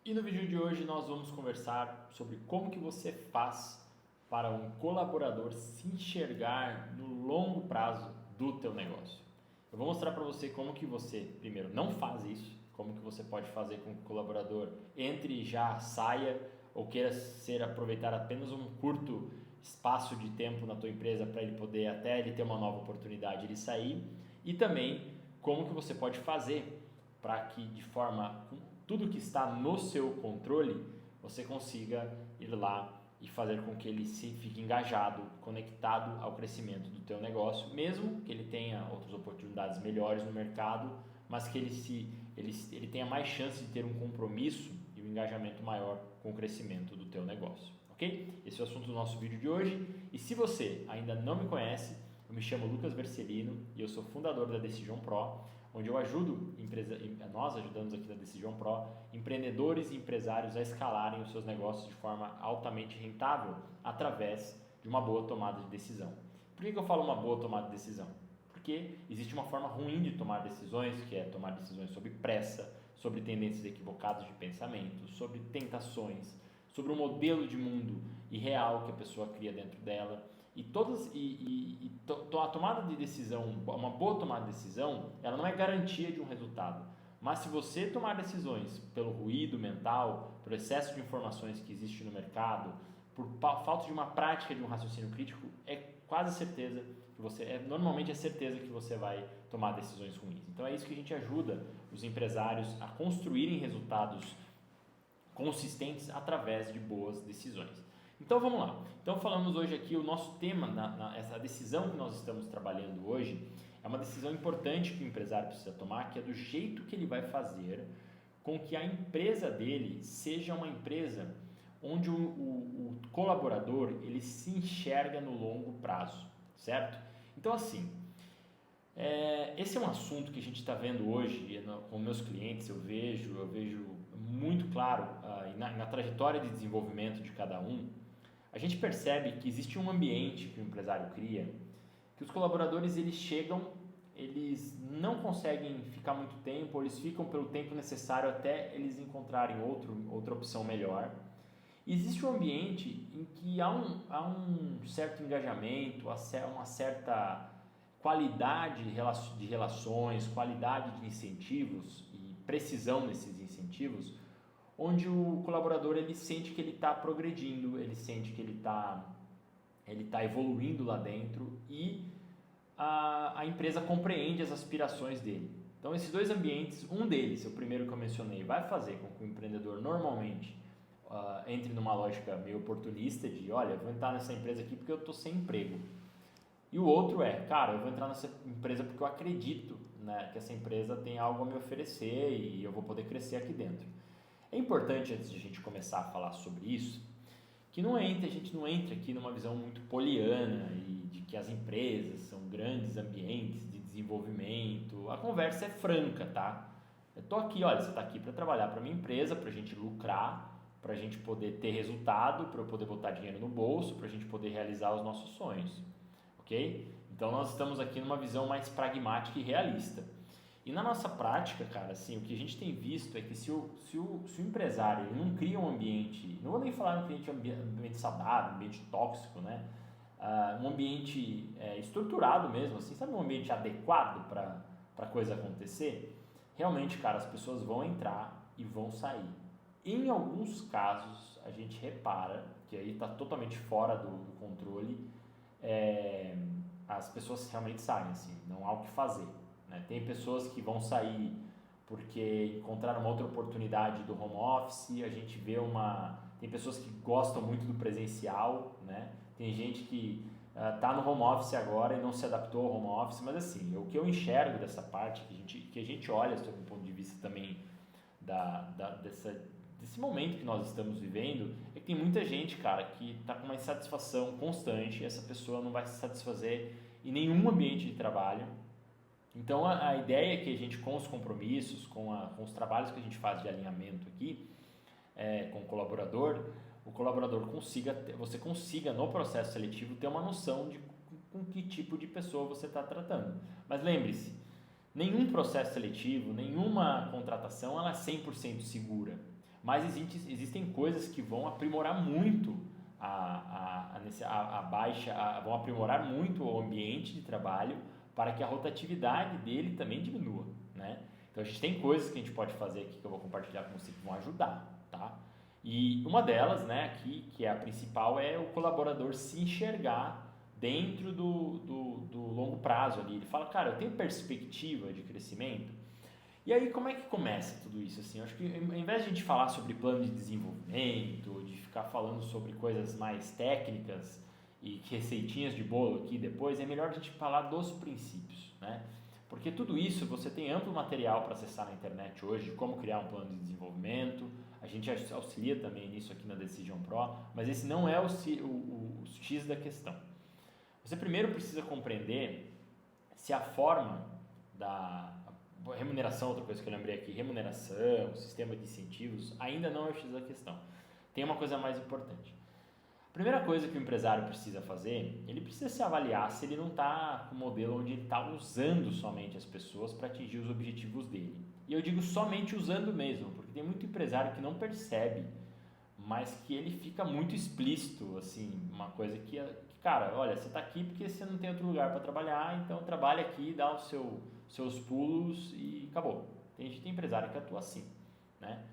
E no vídeo de hoje nós vamos conversar sobre como que você faz para um colaborador se enxergar no longo prazo do teu negócio. Eu vou mostrar para você como que você, primeiro, não faz isso, como que você pode fazer com que o colaborador entre e já saia ou queira ser aproveitar apenas um curto espaço de tempo na tua empresa para ele poder até ele ter uma nova oportunidade ele sair, e também como que você pode fazer para que de forma tudo que está no seu controle você consiga ir lá e fazer com que ele se fique engajado, conectado ao crescimento do teu negócio, mesmo que ele tenha outras oportunidades melhores no mercado, mas que ele tenha mais chance de ter um compromisso e um engajamento maior com o crescimento do teu negócio, ok? Esse é o assunto do nosso vídeo de hoje. E se você ainda não me conhece, eu me chamo Lucas Vercelino e eu sou fundador da Decision Pro, onde eu ajudo, nós ajudamos aqui na Decision Pro, empreendedores e empresários a escalarem os seus negócios de forma altamente rentável através de uma boa tomada de decisão. Por que eu falo uma boa tomada de decisão? Porque existe uma forma ruim de tomar decisões, que é tomar decisões sob pressa, sobre tendências equivocadas de pensamento, sobre tentações, sobre o modelo de mundo irreal que a pessoa cria dentro dela. A tomada de decisão, uma boa tomada de decisão, ela não é garantia de um resultado. Mas se você tomar decisões pelo ruído mental, pelo excesso de informações que existe no mercado, por falta de uma prática de um raciocínio crítico, é quase certeza que normalmente é certeza que você vai tomar decisões ruins. Então é isso que a gente ajuda os empresários a construírem resultados consistentes através de boas decisões. Então vamos lá. Então falamos hoje aqui o nosso tema, essa decisão que nós estamos trabalhando hoje, é uma decisão importante que o empresário precisa tomar, que é do jeito que ele vai fazer com que a empresa dele seja uma empresa onde o colaborador ele se enxerga no longo prazo, certo? Então assim, esse é um assunto que a gente está vendo hoje com meus clientes, eu vejo muito claro na trajetória de desenvolvimento de cada um. A gente percebe que existe um ambiente que o empresário cria, que os colaboradores eles chegam, eles não conseguem ficar muito tempo, ou eles ficam pelo tempo necessário até eles encontrarem outra opção melhor. Existe um ambiente em que há um certo engajamento, uma certa qualidade de relações, qualidade de incentivos e precisão nesses incentivos, onde o colaborador ele sente que ele está progredindo, ele sente que ele tá evoluindo lá dentro e a empresa compreende as aspirações dele. Então esses dois ambientes, um deles, o primeiro que eu mencionei, vai fazer com que o empreendedor normalmente entre numa lógica meio oportunista de, olha, eu vou entrar nessa empresa aqui porque eu estou sem emprego. E o outro cara, eu vou entrar nessa empresa porque eu acredito, né, que essa empresa tem algo a me oferecer e eu vou poder crescer aqui dentro. É importante, antes de a gente começar a falar sobre isso, que a gente não entre aqui numa visão muito poliana e de que as empresas são grandes ambientes de desenvolvimento. A conversa é franca, tá? Eu tô aqui, olha, você está aqui para trabalhar para minha empresa, para a gente lucrar, para a gente poder ter resultado, para eu poder botar dinheiro no bolso, para a gente poder realizar os nossos sonhos, ok? Então nós estamos aqui numa visão mais pragmática e realista. E na nossa prática, cara, assim, o que a gente tem visto é que se o empresário ele não cria um ambiente, não vou nem falar um ambiente saudável, um ambiente tóxico, né? Um ambiente estruturado mesmo, assim, sabe, um ambiente adequado para a coisa acontecer, realmente, cara, as pessoas vão entrar e vão sair. Em alguns casos, a gente repara, que aí está totalmente fora do controle, as pessoas realmente saem, assim, não há o que fazer. Tem pessoas que vão sair porque encontraram uma outra oportunidade do home office, a gente vê tem pessoas que gostam muito do presencial, né? Tem gente que está no home office agora e não se adaptou ao home office, mas assim, o que eu enxergo dessa parte, que a gente olha sob um ponto de vista também desse momento que nós estamos vivendo, é que tem muita gente, cara, que está com uma insatisfação constante, e essa pessoa não vai se satisfazer em nenhum ambiente de trabalho. Então a ideia é que a gente, com os compromissos, com os trabalhos que a gente faz de alinhamento aqui com o colaborador você consiga no processo seletivo ter uma noção de com que tipo de pessoa você está tratando. Mas lembre-se, nenhum processo seletivo, nenhuma contratação ela é 100% segura. mas existem coisas que vão aprimorar muito vão aprimorar muito o ambiente de trabalho para que a rotatividade dele também diminua, né? Então a gente tem coisas que a gente pode fazer aqui que eu vou compartilhar com você que vão ajudar, tá? E uma delas, né, aqui, que é a principal, é o colaborador se enxergar dentro do longo prazo ali. Ele fala, cara, eu tenho perspectiva de crescimento. E aí como é que começa tudo isso? Assim, eu acho que ao invés de a gente falar sobre plano de desenvolvimento, de ficar falando sobre coisas mais técnicas e receitinhas de bolo aqui depois, é melhor a gente falar dos princípios, né? Porque tudo isso você tem amplo material para acessar na internet hoje, de como criar um plano de desenvolvimento. A gente auxilia também nisso aqui na Decision Pro, mas esse não é o X da questão. Você primeiro precisa compreender se a forma da remuneração, outra coisa que eu lembrei aqui, remuneração, sistema de incentivos, ainda não é o X da questão. Tem uma coisa mais importante. A primeira coisa que o empresário precisa fazer, ele precisa se avaliar se ele não está com um modelo onde ele está usando somente as pessoas para atingir os objetivos dele. E eu digo somente usando mesmo, porque tem muito empresário que não percebe, mas que ele fica muito explícito, assim, uma coisa que cara, olha, você está aqui porque você não tem outro lugar para trabalhar, então trabalha aqui, dá os seus pulos e acabou. Tem empresário que atua assim, né?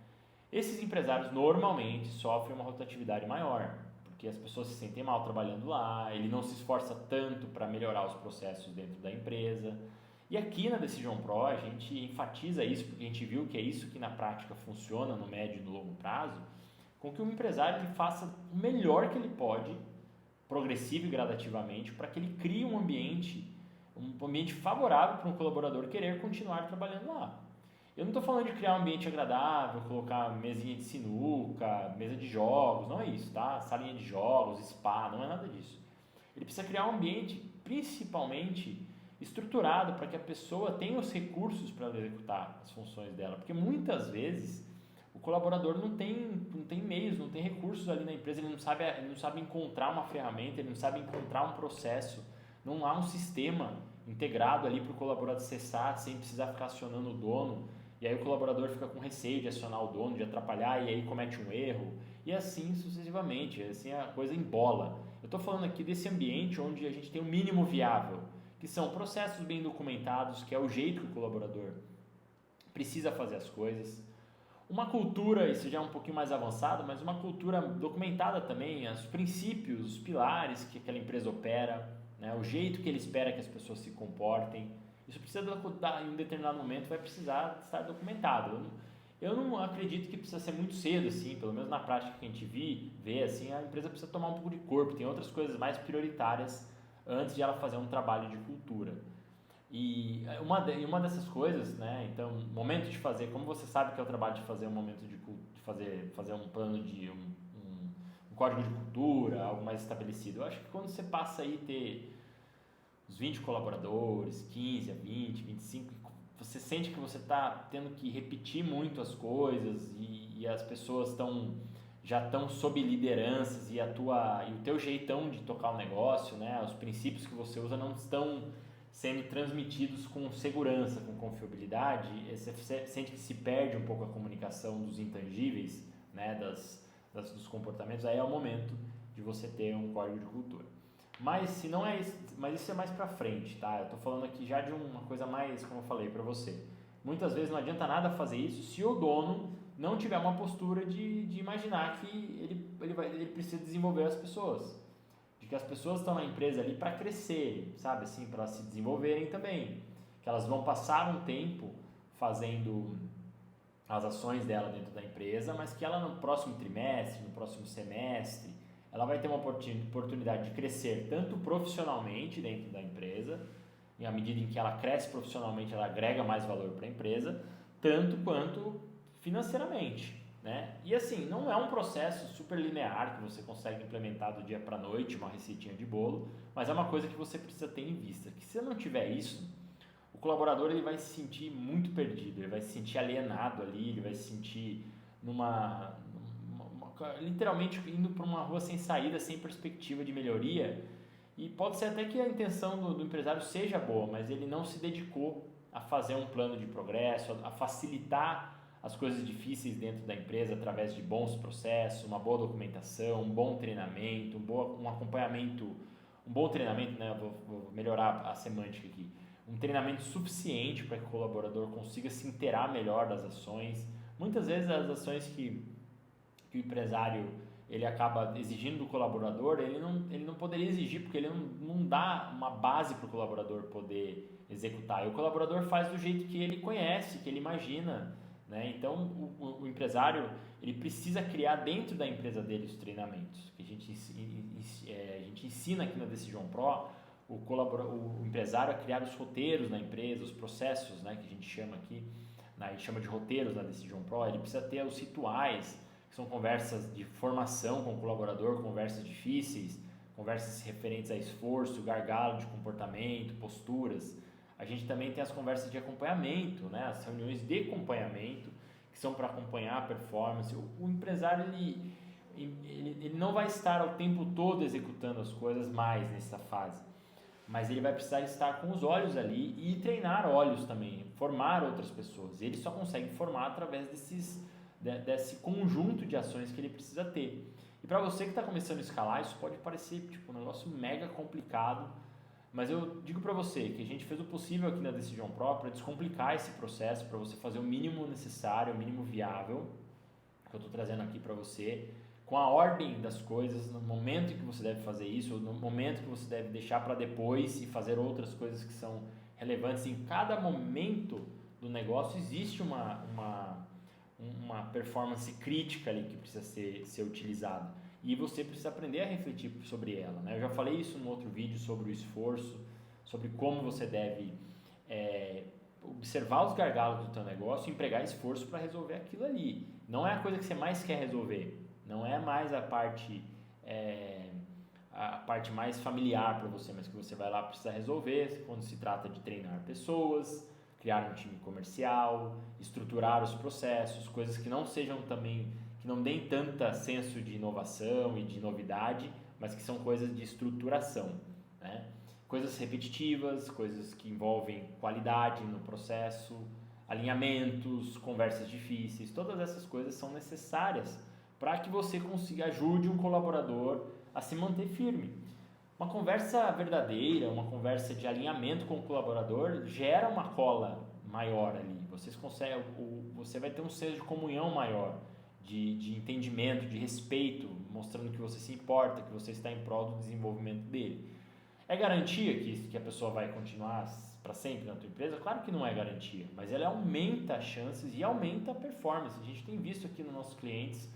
Esses empresários normalmente sofrem uma rotatividade maior, porque as pessoas se sentem mal trabalhando lá, ele não se esforça tanto para melhorar os processos dentro da empresa. E aqui na Decision Pro a gente enfatiza isso, porque a gente viu que é isso que na prática funciona no médio e no longo prazo, com que o empresário ele faça o melhor que ele pode, progressivo e gradativamente, para que ele crie um ambiente favorável para um colaborador querer continuar trabalhando lá. Eu não estou falando de criar um ambiente agradável, colocar mesinha de sinuca, mesa de jogos, não é isso, tá? Salinha de jogos, spa, não é nada disso. Ele precisa criar um ambiente principalmente estruturado para que a pessoa tenha os recursos para executar as funções dela, porque muitas vezes o colaborador não tem meios, não tem recursos ali na empresa, ele não sabe encontrar uma ferramenta, ele não sabe encontrar um processo, não há um sistema integrado ali para o colaborador acessar sem precisar ficar acionando o dono, e aí o colaborador fica com receio de acionar o dono, de atrapalhar, e aí comete um erro, e assim sucessivamente, assim a coisa embola. Eu estou falando aqui desse ambiente onde a gente tem o mínimo viável, que são processos bem documentados, que é o jeito que o colaborador precisa fazer as coisas. Uma cultura, isso já é um pouquinho mais avançado, mas uma cultura documentada também, os princípios, os pilares que aquela empresa opera, né, o jeito que ele espera que as pessoas se comportem. Isso precisa, em um determinado momento, vai precisar estar documentado. Eu não acredito que precisa ser muito cedo, assim, pelo menos na prática que a gente vê, assim, a empresa precisa tomar um pouco de corpo, tem outras coisas mais prioritárias antes de ela fazer um trabalho de cultura. E uma dessas coisas, né, então, momento de fazer, como você sabe que é o trabalho de fazer um momento de fazer um plano de um código de cultura, algo mais estabelecido. Eu acho que quando você passa aí a ter os 20 colaboradores, 15 a 20, 25, você sente que você está tendo que repetir muito as coisas e as pessoas já estão sob lideranças e o teu jeitão de tocar o negócio, né, os princípios que você usa não estão sendo transmitidos com segurança, com confiabilidade, você sente que se perde um pouco a comunicação dos intangíveis, né, dos comportamentos, aí é o momento de você ter um código de cultura. Mas se não é isso, mas isso é mais pra frente, tá? Eu tô falando aqui já de uma coisa mais, como eu falei para você. Muitas vezes não adianta nada fazer isso se o dono não tiver uma postura de imaginar que ele precisa desenvolver as pessoas. De que as pessoas estão na empresa ali para crescer, sabe? Assim, para se desenvolverem também. Que elas vão passar um tempo fazendo as ações dela dentro da empresa, mas que ela no próximo trimestre, no próximo semestre, ela vai ter uma oportunidade de crescer tanto profissionalmente dentro da empresa, e à medida em que ela cresce profissionalmente, ela agrega mais valor para a empresa, tanto quanto financeiramente, né? E assim, não é um processo super linear que você consegue implementar do dia para a noite, uma receitinha de bolo, mas é uma coisa que você precisa ter em vista, que se não tiver isso, o colaborador ele vai se sentir muito perdido, ele vai se sentir alienado ali, ele vai se sentir literalmente indo para uma rua sem saída, sem perspectiva de melhoria, e pode ser até que a intenção do empresário seja boa, mas ele não se dedicou a fazer um plano de progresso, a facilitar as coisas difíceis dentro da empresa através de bons processos, uma boa documentação, um bom treinamento, um acompanhamento, um bom treinamento, né? Vou melhorar a semântica aqui. Um treinamento suficiente para que o colaborador consiga se inteirar melhor das ações. Muitas vezes as ações que o empresário ele acaba exigindo do colaborador, ele não poderia exigir porque ele não dá uma base para o colaborador poder executar. E o colaborador faz do jeito que ele conhece, que ele imagina, né? Então o empresário ele precisa criar dentro da empresa dele os treinamentos que a gente ensina aqui na Decision Pro. O empresário a criar os roteiros na empresa, os processos, né, que a gente chama aqui, né, a gente chama de roteiros na Decision Pro. Ele precisa ter os rituais, que são conversas de formação com o colaborador, conversas difíceis, conversas referentes a esforço, gargalo de comportamento, posturas. A gente também tem as conversas de acompanhamento, né, as reuniões de acompanhamento, que são para acompanhar a performance. O empresário ele não vai estar o tempo todo executando as coisas mais nessa fase, mas ele vai precisar estar com os olhos ali e treinar olhos também, formar outras pessoas. Ele só consegue formar através desse conjunto de ações que ele precisa ter. E para você que está começando a escalar, isso pode parecer tipo um negócio mega complicado, mas eu digo para você que a gente fez o possível aqui na Decision Pro para descomplicar esse processo, para você fazer o mínimo necessário, o mínimo viável, que eu estou trazendo aqui para você, com a ordem das coisas, no momento que você deve fazer isso, no momento que você deve deixar para depois e fazer outras coisas que são relevantes. Em cada momento do negócio existe uma performance crítica ali que precisa ser utilizada. E você precisa aprender a refletir sobre ela, né? Eu já falei isso no outro vídeo sobre o esforço, sobre como você deve observar os gargalos do teu negócio e empregar esforço para resolver aquilo ali. Não é a coisa que você mais quer resolver, não é mais a parte mais familiar para você, mas que você vai lá precisar resolver quando se trata de treinar pessoas, criar um time comercial, estruturar os processos, coisas que não sejam também, que não deem tanta senso de inovação e de novidade, mas que são coisas de estruturação, né? Coisas repetitivas, coisas que envolvem qualidade no processo, alinhamentos, conversas difíceis, todas essas coisas são necessárias para que você ajude um colaborador a se manter firme. Uma conversa verdadeira, uma conversa de alinhamento com o colaborador gera uma cola maior ali. Você vai ter um senso de comunhão maior, de entendimento, de respeito, mostrando que você se importa, que você está em prol do desenvolvimento dele. É garantia que a pessoa vai continuar para sempre na tua empresa? Claro que não é garantia, mas ela aumenta as chances e aumenta a performance. A gente tem visto aqui nos nossos clientes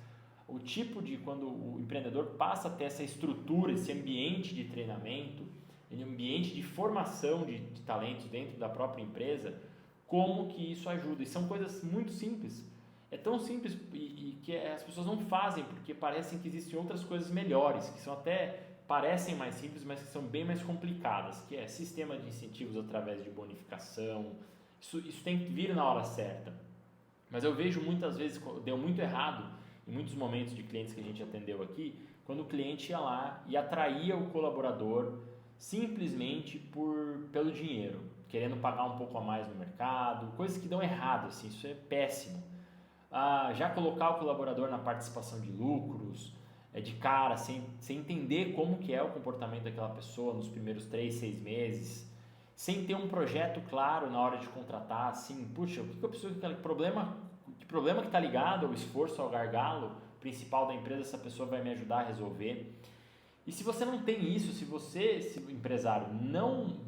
o tipo de quando o empreendedor passa a ter essa estrutura, esse ambiente de treinamento, esse ambiente de formação de talentos dentro da própria empresa, como que isso ajuda. E são coisas muito simples. É tão simples e que as pessoas não fazem porque parecem que existem outras coisas melhores, que são até parecem mais simples, mas que são bem mais complicadas, que é sistema de incentivos através de bonificação. Isso tem que vir na hora certa. Mas eu vejo muitas vezes, deu muito errado em muitos momentos de clientes que a gente atendeu aqui, quando o cliente ia lá e atraía o colaborador simplesmente pelo dinheiro, querendo pagar um pouco a mais no mercado, coisas que dão errado, assim, isso é péssimo. Já colocar o colaborador na participação de lucros, de cara, sem entender como que é o comportamento daquela pessoa nos primeiros 3, 6 meses, sem ter um projeto claro na hora de contratar, assim, puxa, o que eu preciso, que problema que está ligado ao esforço, ao gargalo principal da empresa, essa pessoa vai me ajudar a resolver. E se você não tem isso, se o empresário não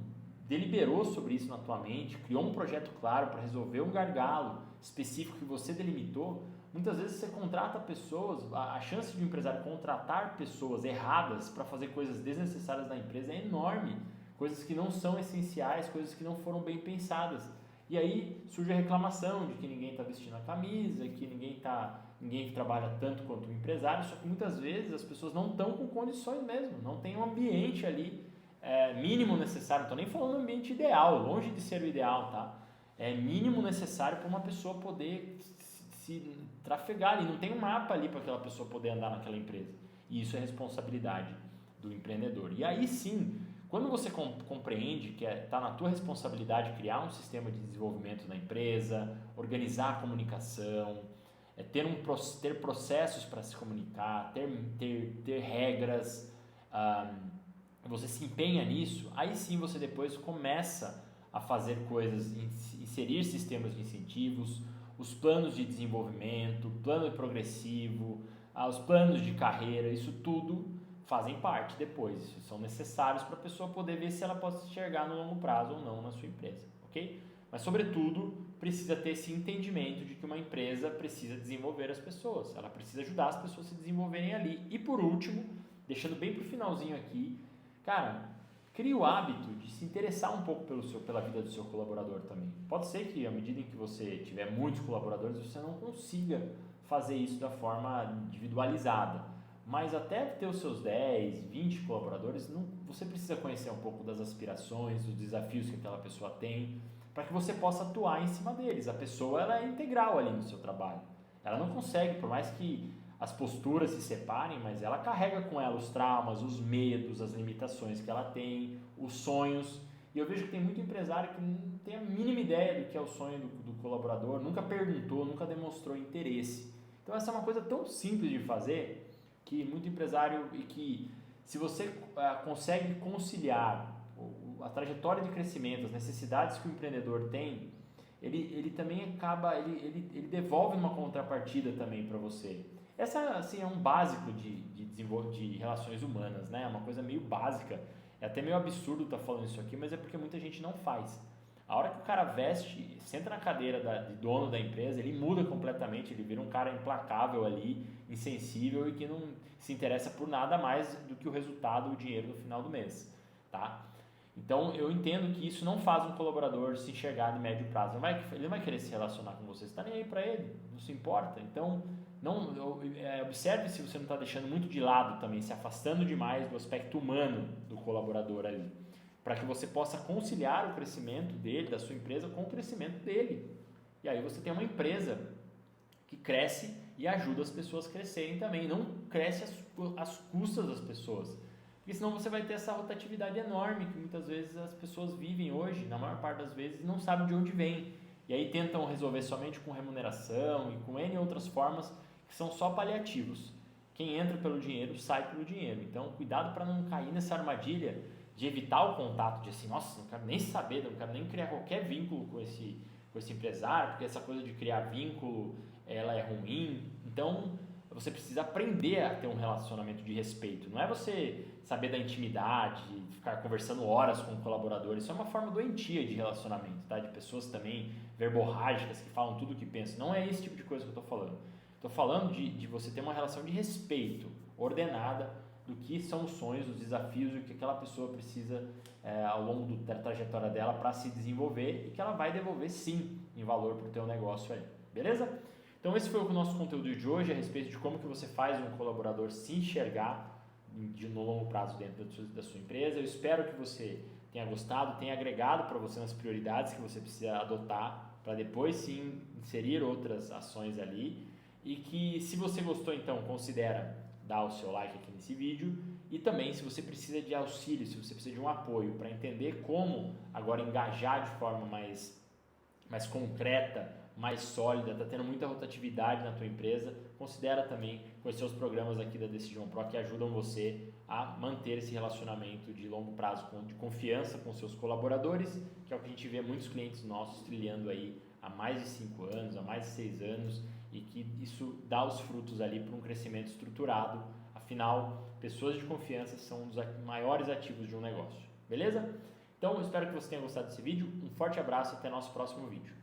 deliberou sobre isso na tua mente, criou um projeto claro para resolver um gargalo específico que você delimitou, muitas vezes você contrata pessoas, a chance de um empresário contratar pessoas erradas para fazer coisas desnecessárias na empresa é enorme, coisas que não são essenciais, coisas que não foram bem pensadas. E aí surge a reclamação de que ninguém está vestindo a camisa, que ninguém trabalha tanto quanto o empresário, só que muitas vezes as pessoas não estão com condições mesmo, não tem um ambiente ali mínimo necessário, não estou nem falando ambiente ideal, longe de ser o ideal, tá? É mínimo necessário para uma pessoa poder se trafegar ali, não tem um mapa ali para aquela pessoa poder andar naquela empresa. E isso é responsabilidade do empreendedor. E aí sim, Quando você compreende que está na tua responsabilidade criar um sistema de desenvolvimento na empresa, organizar a comunicação, ter processos para se comunicar, ter regras, você se empenha nisso, aí sim você depois começa a fazer coisas, inserir sistemas de incentivos, os planos de desenvolvimento, plano progressivo, os planos de carreira, isso tudo fazem parte depois, são necessários para a pessoa poder ver se ela pode se enxergar no longo prazo ou não na sua empresa, ok? Mas, sobretudo, precisa ter esse entendimento de que uma empresa precisa desenvolver as pessoas, ela precisa ajudar as pessoas a se desenvolverem ali. E, por último, deixando bem para o finalzinho aqui, cara, crie o hábito de se interessar um pouco pela vida do seu colaborador também. Pode ser que, à medida em que você tiver muitos colaboradores, você não consiga fazer isso da forma individualizada. Mas até ter os seus 10, 20 colaboradores, você precisa conhecer um pouco das aspirações, dos desafios que aquela pessoa tem, para que você possa atuar em cima deles. A pessoa ela é integral ali no seu trabalho. Ela não consegue, por mais que as posturas se separem, mas ela carrega com ela os traumas, os medos, as limitações que ela tem, os sonhos. E eu vejo que tem muito empresário que não tem a mínima ideia do que é o sonho do colaborador, nunca perguntou, nunca demonstrou interesse. Então essa é uma coisa tão simples de fazer, que muito empresário, e que se você consegue conciliar a trajetória de crescimento, as necessidades que o empreendedor tem, ele também ele devolve uma contrapartida também para você. Essa assim, é um básico de relações humanas, né? É uma coisa meio básica, é até meio absurdo estar falando isso aqui, mas é porque muita gente não faz. A hora que o cara veste, senta na cadeira de dono da empresa, ele muda completamente, ele vira um cara implacável ali, insensível e que não se interessa por nada mais do que o resultado, o dinheiro no final do mês, tá? Então, eu entendo que isso não faz um colaborador se enxergar de médio prazo. Ele não vai querer se relacionar com você, você está nem aí para ele, não se importa. Então, observe se você não está deixando muito de lado também, se afastando demais do aspecto humano do colaborador ali, para que você possa conciliar o crescimento dele, da sua empresa, com o crescimento dele. E aí você tem uma empresa que cresce e ajuda as pessoas a crescerem também, não cresce às custas das pessoas. Porque senão você vai ter essa rotatividade enorme que muitas vezes as pessoas vivem hoje, na maior parte das vezes, não sabem de onde vem. E aí tentam resolver somente com remuneração e com N outras formas que são só paliativos. Quem entra pelo dinheiro, sai pelo dinheiro. Então, cuidado para não cair nessa armadilha de evitar o contato, de assim, nossa, não quero nem saber, não quero nem criar qualquer vínculo com esse empresário, porque essa coisa de criar vínculo, ela é ruim. Então, você precisa aprender a ter um relacionamento de respeito. Não é você saber da intimidade, ficar conversando horas com o colaborador. Isso é uma forma doentia de relacionamento, tá? De pessoas também verborrágicas que falam tudo o que pensam. Não é esse tipo de coisa que eu estou falando. Estou falando de você ter uma relação de respeito ordenada do que são os sonhos, os desafios e o que aquela pessoa precisa ao longo da trajetória dela para se desenvolver e que ela vai devolver sim em valor para o teu negócio aí, beleza? Então esse foi o nosso conteúdo de hoje a respeito de como que você faz um colaborador se enxergar no longo prazo dentro da sua empresa. Eu espero que você tenha gostado, tenha agregado para você nas prioridades que você precisa adotar para depois sim inserir outras ações ali, e que se você gostou, então considera dar o seu like aqui nesse vídeo, e também se você precisa de auxílio, se você precisa de um apoio para entender como agora engajar de forma mais concreta, mais sólida, está tendo muita rotatividade na tua empresa, considera também conhecer os programas aqui da Decision Pro que ajudam você a manter esse relacionamento de longo prazo, de confiança com seus colaboradores, que é o que a gente vê muitos clientes nossos trilhando aí há mais de 5 anos, há mais de 6 anos, e que isso dá os frutos ali para um crescimento estruturado. Afinal, pessoas de confiança são um dos maiores ativos de um negócio, beleza? Então, eu espero que você tenha gostado desse vídeo, um forte abraço e até nosso próximo vídeo.